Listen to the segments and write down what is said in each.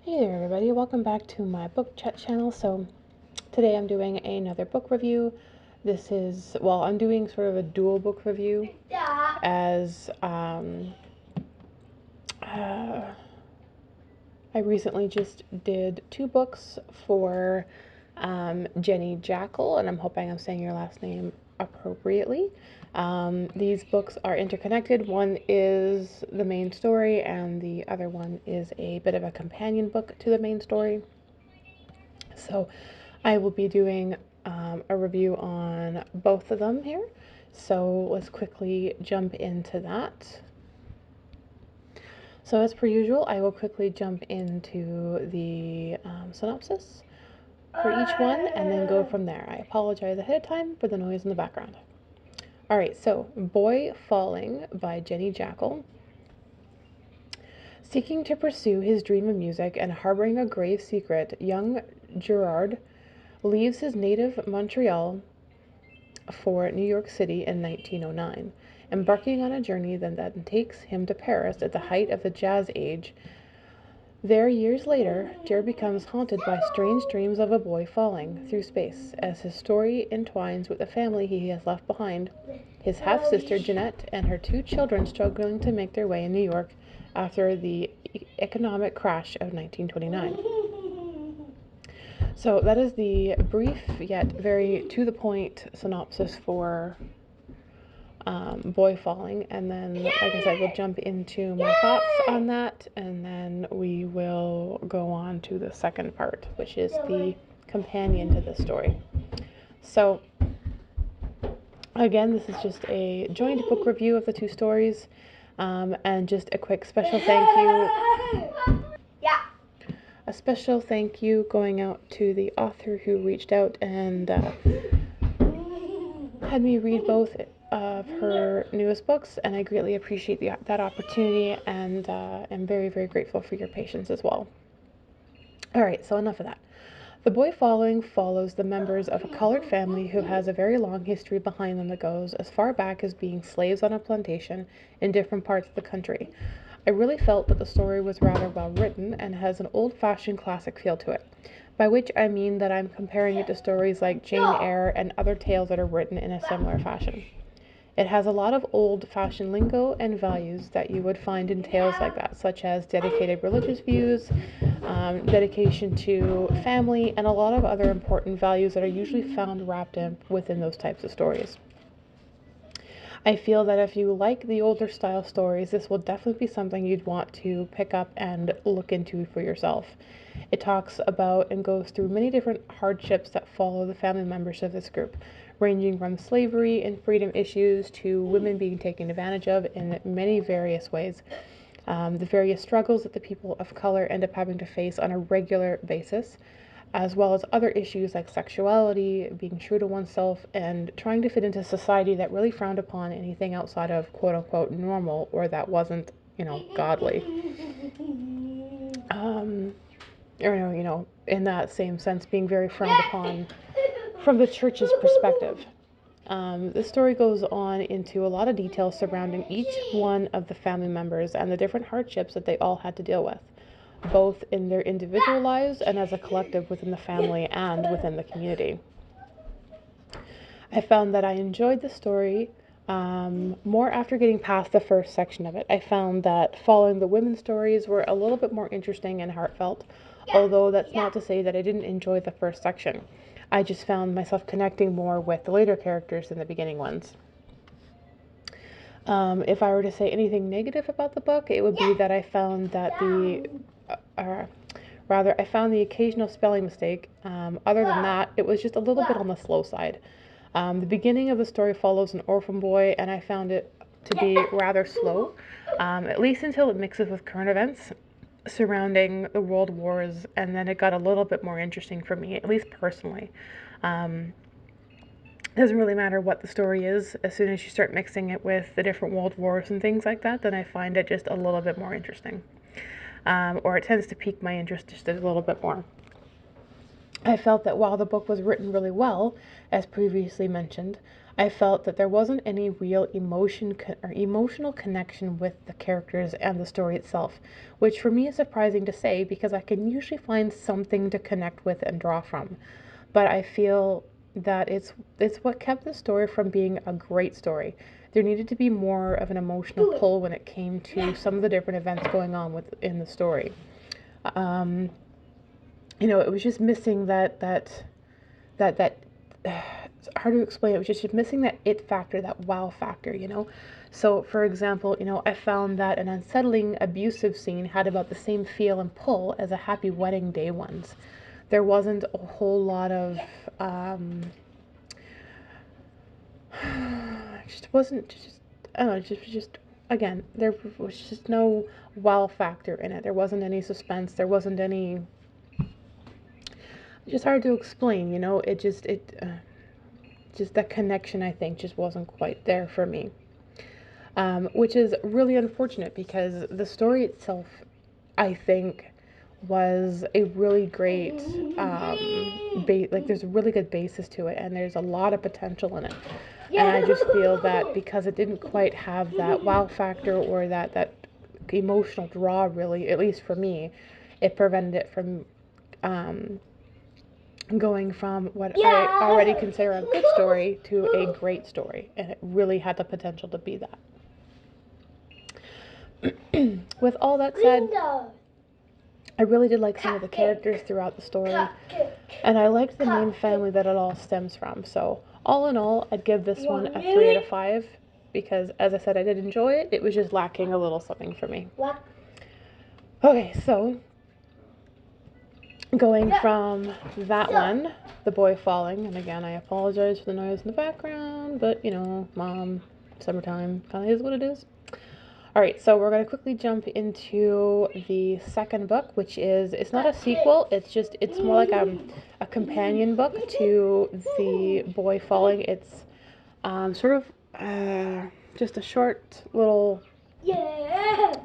Hey there everybody, welcome back to my book chat channel. So today I'm doing another book review. I'm doing sort of a dual book review as I recently just did two books for Jenny Jackal, and I'm hoping I'm saying your last name appropriately. These books are interconnected. One is the main story, and the other one is a bit of a companion book to the main story. So I will be doing a review on both of them here. So let's quickly jump into that. So as per usual, I will quickly jump into the synopsis for each one and then go from there. I apologize ahead of time for the noise in the background. All right, so Boy Falling by Jenny Jackal. Seeking to pursue his dream of music and harboring a grave secret, young Gerard leaves his native Montreal for New York City in 1909, embarking on a journey that then takes him to Paris at the height of the Jazz Age. There, years later, Jer becomes haunted by strange dreams of a boy falling through space as his story entwines with the family he has left behind, his half-sister Jeanette and her two children struggling to make their way in New York after the economic crash of 1929. So that is the brief yet very to-the-point synopsis for Boy Falling, and then, like I said, we'll jump into my thoughts on that, and then we will go on to the second part, which is the companion to the story. So, again, this is just a joint book review of the two stories, and just a quick special thank you. A special thank you going out to the author who reached out and had me read both of her newest books, and I greatly appreciate that opportunity, and am very, very grateful for your patience as well. Alright, so enough of that. The Boy Falling follows the members of a colored family who has a very long history behind them that goes as far back as being slaves on a plantation in different parts of the country. I really felt that the story was rather well written and has an old-fashioned classic feel to it, by which I mean that I'm comparing it to stories like Jane Eyre and other tales that are written in a similar fashion. It has a lot of old-fashioned lingo and values that you would find in tales like that, such as dedicated religious views, dedication to family, and a lot of other important values that are usually found wrapped in within those types of stories. I feel that if you like the older style stories, this will definitely be something you'd want to pick up and look into for yourself. It talks about and goes through many different hardships that follow the family members of this group, ranging from slavery and freedom issues to women being taken advantage of in many various ways. The various struggles that the people of color end up having to face on a regular basis, as well as other issues like sexuality, being true to oneself, and trying to fit into society that really frowned upon anything outside of quote unquote normal or that wasn't, godly. Or, in that same sense, being very frowned upon from the church's perspective. The story goes on into a lot of details surrounding each one of the family members and the different hardships that they all had to deal with, both in their individual lives and as a collective within the family and within the community. I found that I enjoyed the story more after getting past the first section of it. I found that following the women's stories were a little bit more interesting and heartfelt, although that's not to say that I didn't enjoy the first section. I just found myself connecting more with the later characters than the beginning ones. If I were to say anything negative about the book, it would be that I found that I found the occasional spelling mistake. Other than that, it was just a little bit on the slow side. The beginning of the story follows an orphan boy, and I found it to be rather slow, at least until it mixes with current events surrounding the world wars, and then it got a little bit more interesting for me, at least personally. Doesn't really matter what the story is. As soon as you start mixing it with the different world wars and things like that, then I find it just a little bit more interesting. Or it tends to pique my interest just a little bit more. I felt that while the book was written really well, as previously mentioned, I felt that there wasn't any real emotional connection with the characters and the story itself, which for me is surprising to say because I can usually find something to connect with and draw from. But I feel that it's what kept the story from being a great story. There needed to be more of an emotional pull when it came to some of the different events going on within the story. Um, it was just missing that it's hard to explain. It was just missing that it factor, that wow factor. So, for example, I found that an unsettling, abusive scene had about the same feel and pull as a happy wedding day ones. There wasn't a whole lot of, just wasn't just, I don't know, just again, there was just no wow factor in it. There wasn't any suspense. There wasn't any. Just hard to explain. Just that connection, I think, just wasn't quite there for me. Which is really unfortunate because the story itself, I think, was a really great, there's a really good basis to it, and there's a lot of potential in it. And I just feel that because it didn't quite have that wow factor or that emotional draw, really, at least for me, it prevented it from going from what I already consider a good story to a great story, and it really had the potential to be that. With all that said, I really did like some of the characters throughout the story, and I liked the main family that it all stems from. So, all in all, I'd give this one a 3 out of 5 because, as I said, I did enjoy it. It was just lacking a little something for me. Okay, so going from that one, The Boy Falling, and again, I apologize for the noise in the background, but mom, summertime, kind of is what it is. All right, so we're going to quickly jump into the second book, which it's not a sequel, it's more like a companion book to The Boy Falling. It's sort of just a short little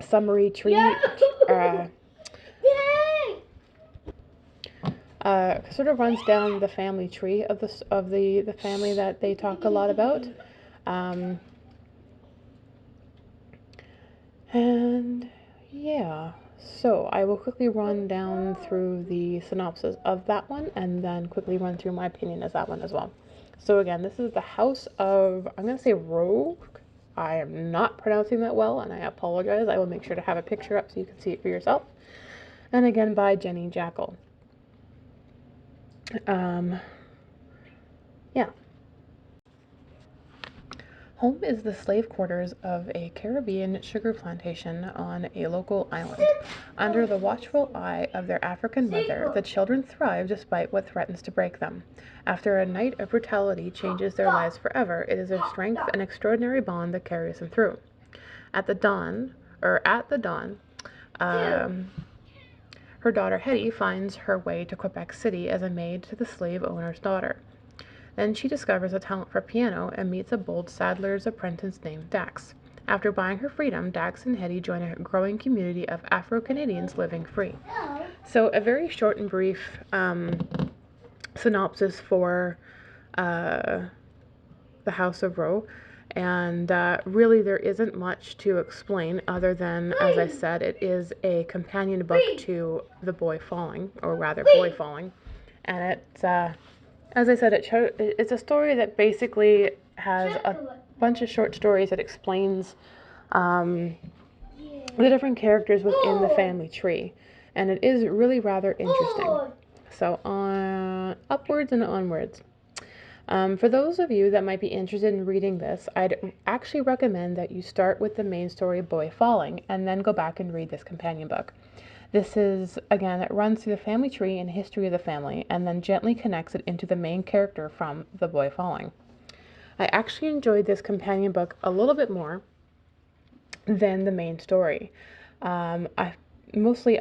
summary treat. Sort of runs down the family tree of the family that they talk a lot about. And yeah, so I will quickly run down through the synopsis of that one and then quickly run through my opinion of that one as well. So again, this is the House of, I'm going to say Rogue. I am not pronouncing that well, and I apologize. I will make sure to have a picture up so you can see it for yourself. And again, by Jenny Jackal. Yeah. Home is the slave quarters of a Caribbean sugar plantation on a local island. Under the watchful eye of their African mother, the children thrive despite what threatens to break them. After a night of brutality changes their lives forever, it is their strength and extraordinary bond that carries them through. At the dawn, her daughter Hetty finds her way to Quebec City as a maid to the slave owner's daughter. Then she discovers a talent for piano and meets a bold saddler's apprentice named Dax. After buying her freedom, Dax and Hetty join a growing community of Afro-Canadians living free. So a very short and brief synopsis for the House of Rougeaux. And really there isn't much to explain other than, as I said, it is a companion book to The Boy Falling, or rather Boy Falling. And it's, as I said, it's a story that basically has a bunch of short stories that explains the different characters within the family tree. And it is really rather interesting. So upwards and onwards. For those of you that might be interested in reading this, I'd actually recommend that you start with the main story, Boy Falling, and then go back and read this companion book. This is, again, it runs through the family tree and history of the family, and then gently connects it into the main character from The Boy Falling. I actually enjoyed this companion book a little bit more than the main story. I enjoy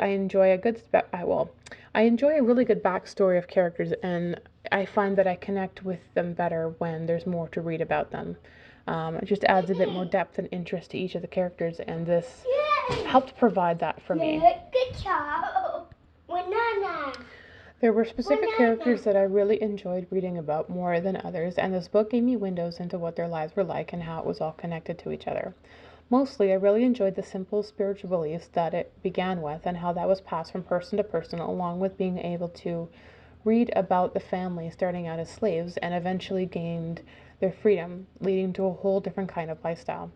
I enjoy a really good backstory of characters, and I find that I connect with them better when there's more to read about them. It just adds a bit more depth and interest to each of the characters, and this helped provide that for me. There were specific characters that I really enjoyed reading about more than others, and this book gave me windows into what their lives were like and how it was all connected to each other. Mostly, I really enjoyed the simple spiritual beliefs that it began with and how that was passed from person to person, along with being able to read about the family starting out as slaves and eventually gained their freedom, leading to a whole different kind of lifestyle.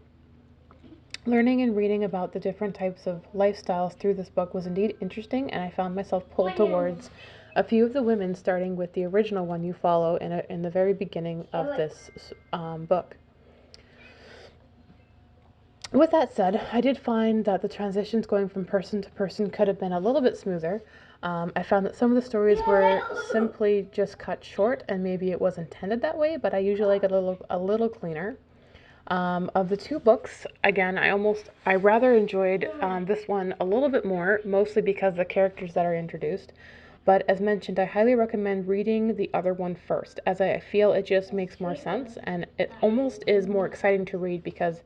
Learning and reading about the different types of lifestyles through this book was indeed interesting, and I found myself pulled towards a few of the women, starting with the original one you follow in the very beginning of this book. With that said, I did find that the transitions going from person to person could have been a little bit smoother. I found that some of the stories were simply just cut short, and maybe it was intended that way, but I usually like it a little cleaner. Of the two books, again, I rather enjoyed this one a little bit more, mostly because of the characters that are introduced. But as mentioned, I highly recommend reading the other one first, as I feel it just makes more sense and it almost is more exciting to read because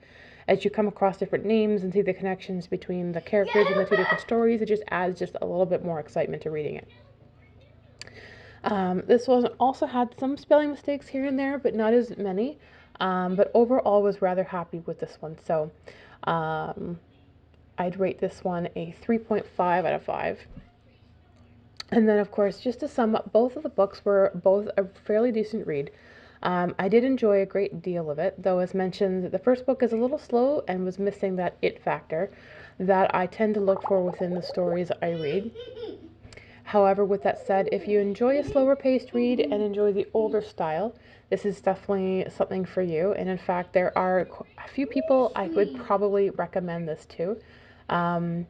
as you come across different names and see the connections between the characters and the two different stories, it just adds just a little bit more excitement to reading it. This one also had some spelling mistakes here and there, but not as many. But overall, was rather happy with this one. So I'd rate this one a 3.5 out of 5. And then, of course, just to sum up, both of the books were both a fairly decent read. I did enjoy a great deal of it, though, as mentioned, the first book is a little slow and was missing that it factor that I tend to look for within the stories I read. However, with that said, if you enjoy a slower paced read and enjoy the older style, this is definitely something for you. And in fact, there are a few people I would probably recommend this to. Um,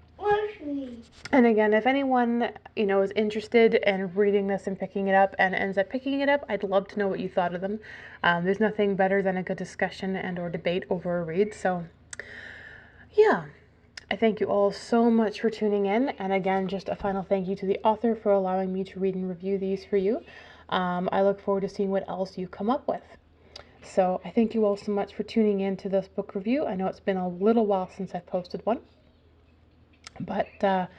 and again, if anyone, is interested in reading this and picking it up and ends up picking it up, I'd love to know what you thought of them. There's nothing better than a good discussion and or debate over a read. So yeah, I thank you all so much for tuning in. And again, just a final thank you to the author for allowing me to read and review these for you. I look forward to seeing what else you come up with. So I thank you all so much for tuning in to this book review. I know it's been a little while since I've posted one, but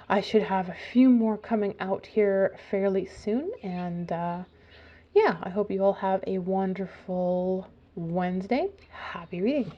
I should have a few more coming out here fairly soon. And yeah, I hope you all have a wonderful Wednesday. Happy reading.